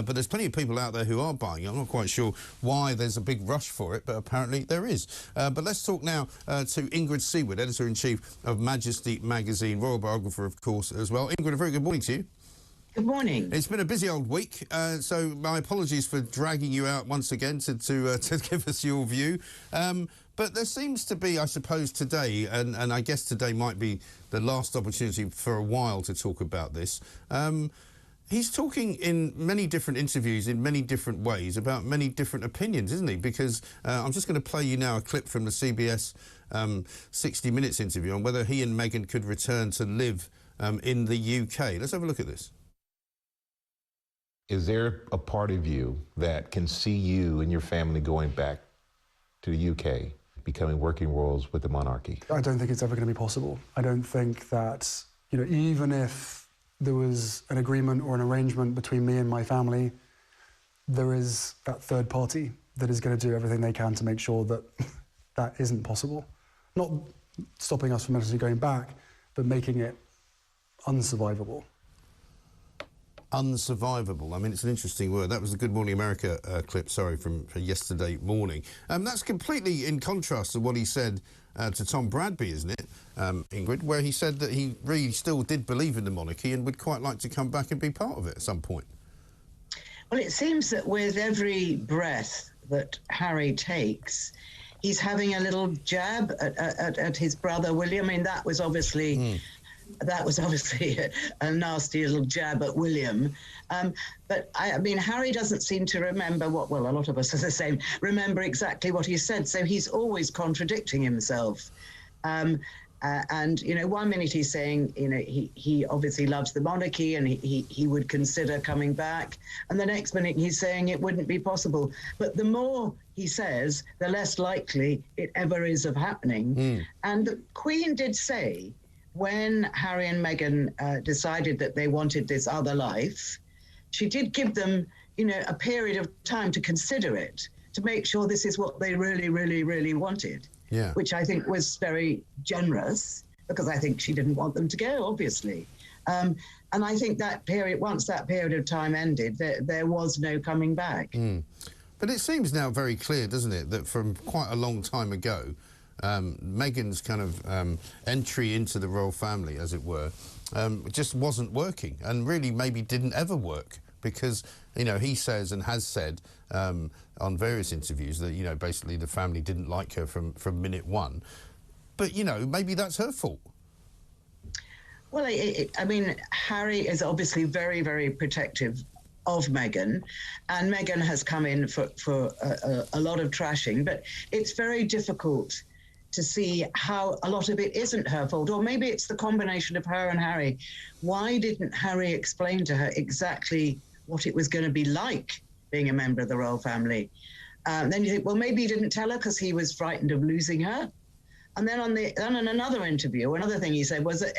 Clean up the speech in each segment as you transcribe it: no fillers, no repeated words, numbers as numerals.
but there's plenty of people out there who are buying it. I'm not quite sure why there's a big rush for it, but apparently there is. But let's talk now to Ingrid Seward, Editor-in-Chief of Majesty magazine, royal biographer, of course, as well. Ingrid, a very good morning to you. Good morning. It's been a busy old week, so my apologies for dragging you out once again to give us your view. But there seems to be, I suppose, today, and I guess today might be the last opportunity for a while to talk about this. He's talking in many different interviews in many different ways about many different opinions, isn't he? Because I'm just going to play you now a clip from the CBS 60 Minutes interview on whether he and Meghan could return to live in the UK. Let's have a look at this. Is there a part of you that can see you and your family going back to the UK, becoming working royals with the monarchy? I don't think it's ever going to be possible. I don't think that, you know, even if there was an agreement or an arrangement between me and my family, there is that third party that is going to do everything they can to make sure that that isn't possible. Not stopping us from necessarily going back, but making it unsurvivable. Unsurvivable. I mean, it's an interesting word. That was the Good Morning America clip, sorry, from yesterday morning. That's completely in contrast to what he said to Tom Bradby, isn't it, Ingrid, where he said that he really still did believe in the monarchy and would quite like to come back and be part of it at some point. Well, it seems that with every breath that Harry takes, he's having a little jab at his brother William. I mean, that was obviously a nasty little jab at William. But I mean, Harry doesn't seem to remember well, a lot of us are the same, remember exactly what he said. So he's always contradicting himself. And, you know, one minute he's saying, you know, he obviously loves the monarchy and he would consider coming back. And the next minute he's saying it wouldn't be possible. But the more he says, the less likely it ever is of happening. And the Queen did say, when Harry and Meghan decided that they wanted this other life, she did give them, you know, a period of time to consider it, to make sure this is what they really, really, really wanted. Yeah. Which I think was very generous, because I think she didn't want them to go, obviously. And I think that period, once that period of time ended, there was no coming back. But it seems now very clear, doesn't it, that from quite a long time ago, Meghan's kind of entry into the royal family, as it were, just wasn't working, and really maybe didn't ever work, because, you know, he says and has said on various interviews that, you know, basically the family didn't like her from minute one. But, you know, maybe that's her fault. Well, I mean, Harry is obviously very, very protective of Meghan, and Meghan has come in for a lot of trashing, but it's very difficult to see how a lot of it isn't her fault, or maybe it's the combination of her and Harry. Why didn't Harry explain to her exactly what it was going to be like being a member of the royal family? Then you think, well, maybe he didn't tell her because he was frightened of losing her. And then on another interview, another thing he said was that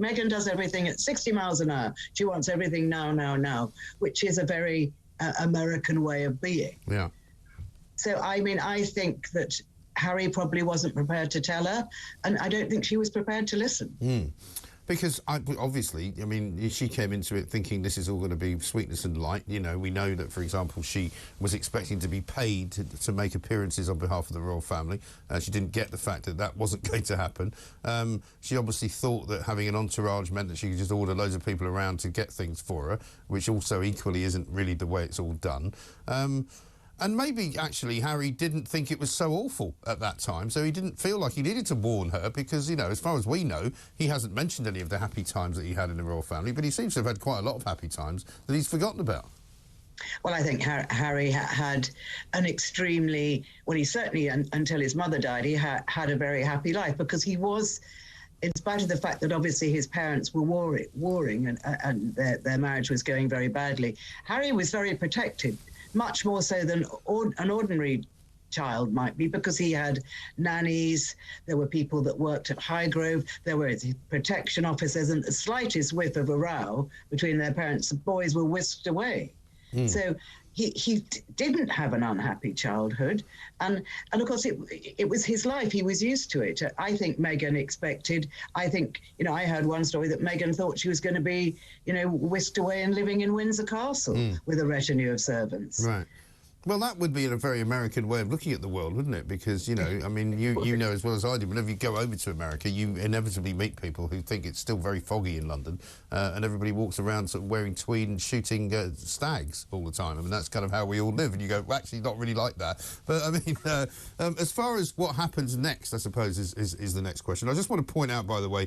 Meghan does everything at 60 miles an hour. She wants everything now, now, now, which is a very American way of being. Yeah. So, I mean, I think that Harry probably wasn't prepared to tell her, and I don't think she was prepared to listen. Because, obviously, I mean, she came into it thinking this is all going to be sweetness and light. You know, we know that, for example, she was expecting to be paid to make appearances on behalf of the royal family. She didn't get the fact that that wasn't going to happen. She obviously thought that having an entourage meant that she could just order loads of people around to get things for her, which also equally isn't really the way it's all done. And maybe, actually, Harry didn't think it was so awful at that time, so he didn't feel like he needed to warn her because, you know, as far as we know, he hasn't mentioned any of the happy times that he had in the royal family, but he seems to have had quite a lot of happy times that he's forgotten about. Well, I think Harry had an extremely, well, he certainly, until his mother died, he had a very happy life, because he was, in spite of the fact that obviously his parents were warring and their marriage was going very badly, Harry was very protected, much more so than an ordinary child might be, because he had nannies, there were people that worked at Highgrove, there were protection officers, and the slightest whiff of a row between their parents, the boys were whisked away. So he didn't have an unhappy childhood. And of course, it was his life. He was used to it. I think Meghan expected, I heard one story that Meghan thought she was going to be, whisked away and living in Windsor Castle with a retinue of servants. Right. Well, that would be a very American way of looking at the world, wouldn't it? Because, you know as well as I do, whenever you go over to America, you inevitably meet people who think it's still very foggy in London, and everybody walks around sort of wearing tweed and shooting stags all the time. I mean, that's kind of how we all live, and you go, well, actually, not really like that. But, I mean, as far as what happens next, I suppose, is the next question. I just want to point out, by the way,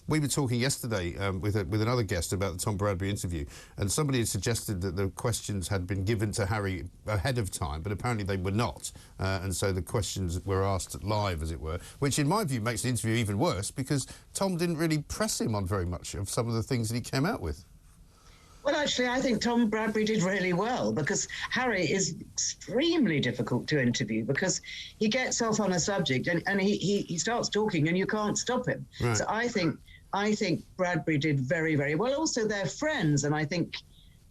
we were talking yesterday with another guest about the Tom Bradby interview, and somebody had suggested that the questions had been given to Harry ahead of time, but apparently they were not, and so the questions were asked live, as it were, which in my view makes the interview even worse because Tom didn't really press him on very much of some of the things that he came out with. Well, actually, I think Tom Bradby did really well because Harry is extremely difficult to interview because he gets off on a subject and he starts talking and you can't stop him. Right. So I think Bradby did very, very well. Also, they're friends, and I think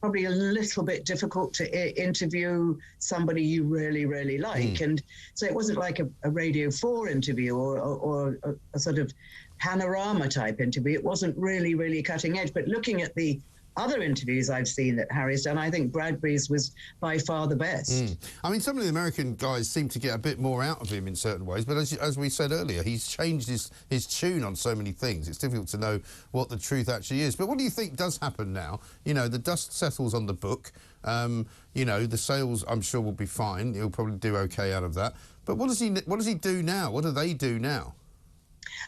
probably a little bit difficult to interview somebody you really, really like. And so it wasn't like a Radio 4 interview or a sort of panorama type interview. It wasn't really, really cutting edge. But looking at the other interviews I've seen that Harry's done, I think Bradby's was by far the best. I mean, some of the American guys seem to get a bit more out of him in certain ways, but as we said earlier, he's changed his tune on so many things. It's difficult to know what the truth actually is. But what do you think does happen now? You know, the dust settles on the book. The sales, I'm sure, will be fine. He'll probably do okay out of that. But what does he do now? What do they do now?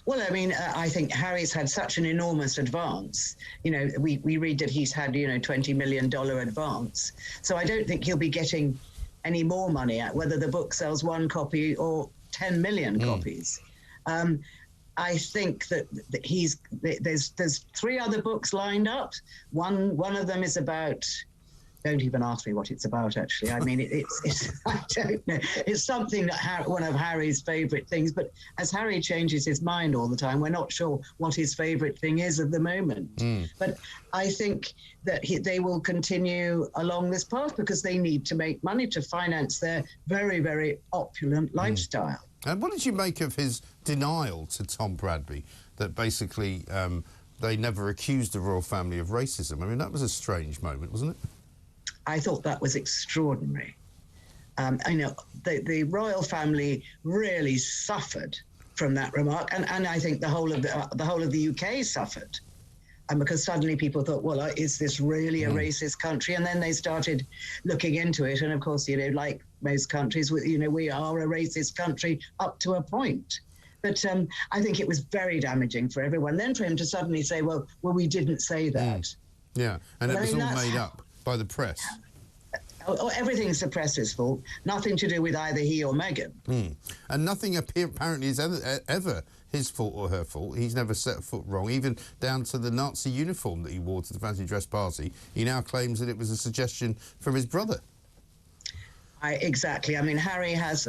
Well, I mean, I think Harry's had such an enormous advance. You know, we read that he's had, $20 million advance. So I don't think he'll be getting any more money out, whether the book sells one copy or 10 million copies. I think that there's 3 other books lined up. One of them is about... Don't even ask me what it's about, actually. I mean, it's I don't know. It's something that one of Harry's favourite things. But as Harry changes his mind all the time, we're not sure what his favourite thing is at the moment. But I think that they will continue along this path because they need to make money to finance their very, very opulent lifestyle. And what did you make of his denial to Tom Bradby that basically they never accused the royal family of racism? I mean, that was a strange moment, wasn't it? I thought that was extraordinary. The royal family really suffered from that remark, and I think the whole of the UK suffered, and because suddenly people thought, well, is this really a racist country? And then they started looking into it, and of course, like most countries, we are a racist country up to a point. But I think it was very damaging for everyone. Then for him to suddenly say, well, we didn't say that. Yeah, and it was all made up by the press. Everything's the press's fault. Nothing to do with either he or Meghan. And nothing apparently is ever his fault or her fault. He's never set a foot wrong, even down to the Nazi uniform that he wore to the fancy dress party. He now claims that it was a suggestion from his brother. Exactly. I mean, Harry has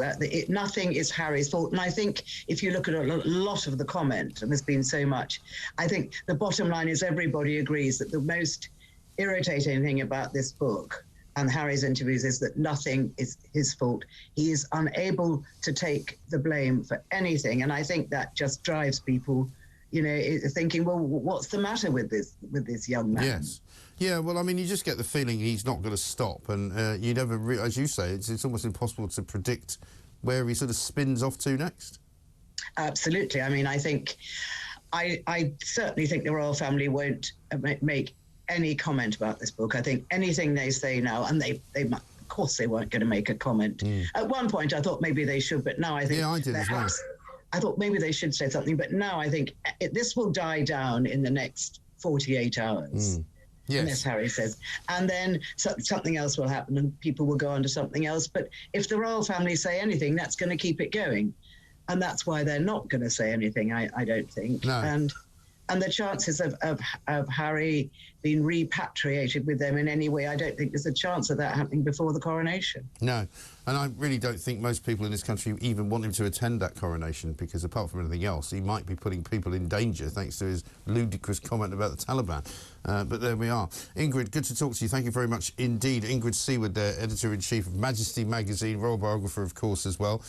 nothing is Harry's fault. And I think if you look at a lot of the comment, and there's been so much, I think the bottom line is everybody agrees that the most irritating thing about this book and Harry's interviews is that nothing is his fault. He is unable to take the blame for anything, and I think that just drives people, thinking, well, what's the matter with this young man? Yes. Yeah, well, I mean, you just get the feeling he's not going to stop, and you never, as you say, it's almost impossible to predict where he sort of spins off to next. Absolutely. I mean, I certainly think the royal family won't make any comment about this book. I think anything they say now, and they of course they weren't going to make a comment. At one point I thought maybe they should, but now I think I did as well. I thought maybe they should say something, but now I think this will die down in the next 48 hours. Yes. As Harry says, and then something else will happen and people will go on to something else. But if the royal family say anything, that's going to keep it going, and that's why they're not going to say anything, I don't think. No. And the chances of Harry being repatriated with them in any way, I don't think there's a chance of that happening before the coronation. No, and I really don't think most people in this country even want him to attend that coronation, because apart from anything else, he might be putting people in danger thanks to his ludicrous comment about the Taliban. But there we are. Ingrid, good to talk to you. Thank you very much indeed. Ingrid Seward, editor-in-chief of Majesty magazine, royal biographer, of course, as well.